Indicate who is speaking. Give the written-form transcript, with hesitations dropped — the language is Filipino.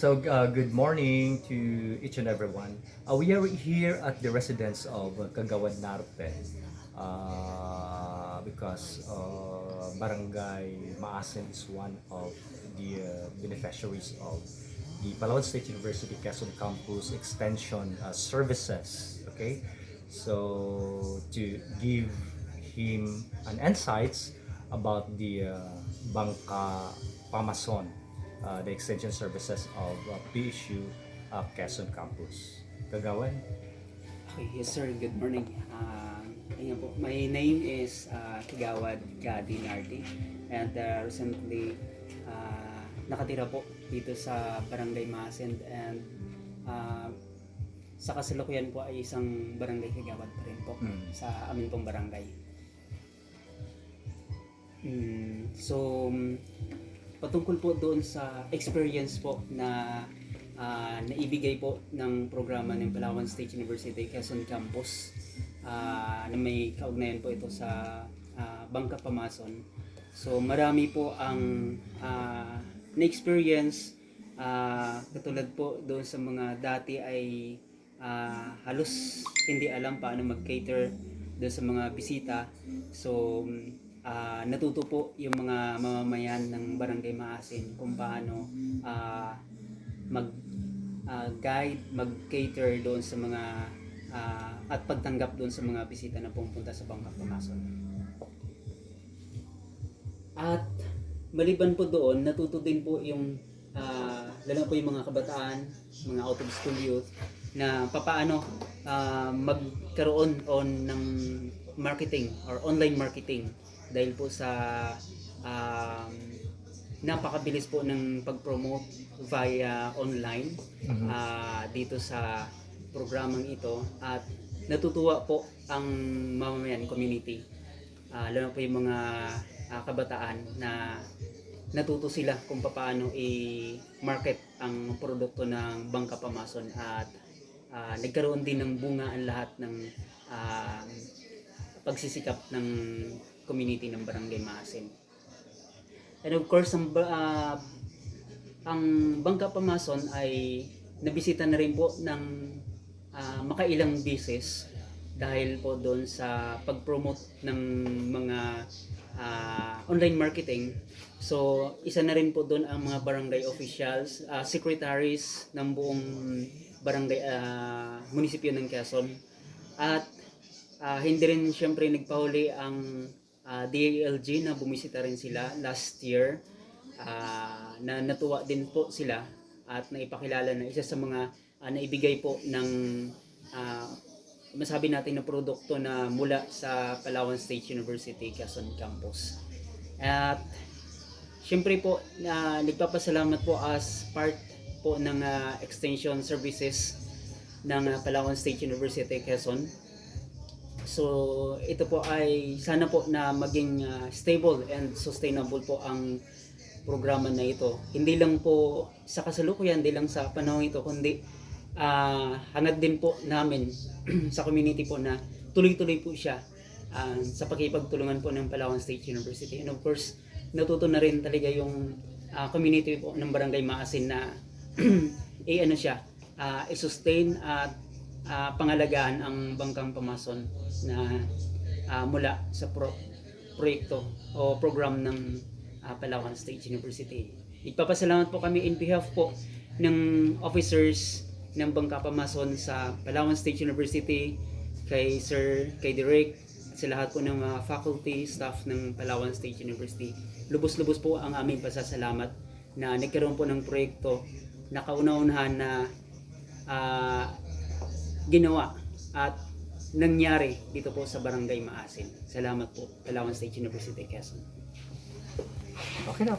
Speaker 1: Good morning to each and everyone. We are here at the residence of Kagawad Narpe because Barangay Maasin is one of the beneficiaries of the Palawan State University Quezon Campus Extension Services. Okay, so to give him an insights about the Bangka Pamason, the extension services of PSU Quezon Campus. Kagawan?
Speaker 2: Okay, yes sir, good morning. Ayan po, my name is Kigawad Gadi Nardi and recently nakatira po dito sa Barangay Maasin and sa kasalukuyan po ay isang barangay kagawad pa rin po sa amin pong barangay. So, patungkol po doon sa experience po na naibigay po ng programa ng Palawan State University Quezon Campus na may kaugnayan po ito sa Bangka Pamason. So marami po ang na-experience katulad po doon sa mga dati ay halos hindi alam paano mag-cater doon sa mga bisita. So natuto po yung mga mamamayan ng Barangay Maasin kung paano mag-guide, mag-cater doon sa mga at pagtanggap doon sa mga bisita na pumunta sa Bangka Pamason. At maliban po doon, natuto din po yung lalo po yung mga kabataan, mga out of school youth na papaano magkaroon ng marketing or online marketing dahil po sa napakabilis po ng pag-promote via online dito sa programang ito at natutuwa po ang mamamayan community, lalo po yung mga kabataan na natuto sila kung paano i-market ang produkto ng Bangka Pamason at nagkaroon din ng bunga ang lahat ng pagsisikap ng community ng Barangay Maasin. And of course, ang Bangka Pamason ay nabisita na rin po ng makailang beses dahil po doon sa pag-promote ng mga online marketing. So, isa na rin po doon ang mga barangay officials, secretaries ng buong barangay munisipyo ng Quezon. At hindi rin siyempre nagpahuli ang DALG na bumisita rin sila last year, na natuwa din po sila at naipakilala na isa sa mga naibigay po ng masabi natin na produkto na mula sa Palawan State University Quezon Campus. At syempre po nagpapasalamat po as part po ng extension services ng Palawan State University Quezon. So ito po ay sana po na maging stable and sustainable po ang programa na ito. Hindi lang po sa kasalukuyan, hindi lang sa panahon ito, kundi hangad din po namin sa community po na tuloy-tuloy po siya sa pakipagtulungan po ng Palawan State University. And of course, natuto na rin talaga yung community po ng Barangay Maasin na i-sustain at pangalagaan ang Bangkang Pamason na mula sa proyekto o program ng Palawan State University. Nagpapasalamat po kami in behalf po ng officers ng Bangka Pamason sa Palawan State University, kay Sir, kay Direk, at sa lahat po ng mga faculty, staff ng Palawan State University. Lubos-lubos po ang aming pasasalamat na nagkaroon po ng proyekto na kauna-unahan na ginawa at nangyari dito po sa Barangay Maasin. Salamat po, Palawan State University, Quezon.
Speaker 1: Okay na.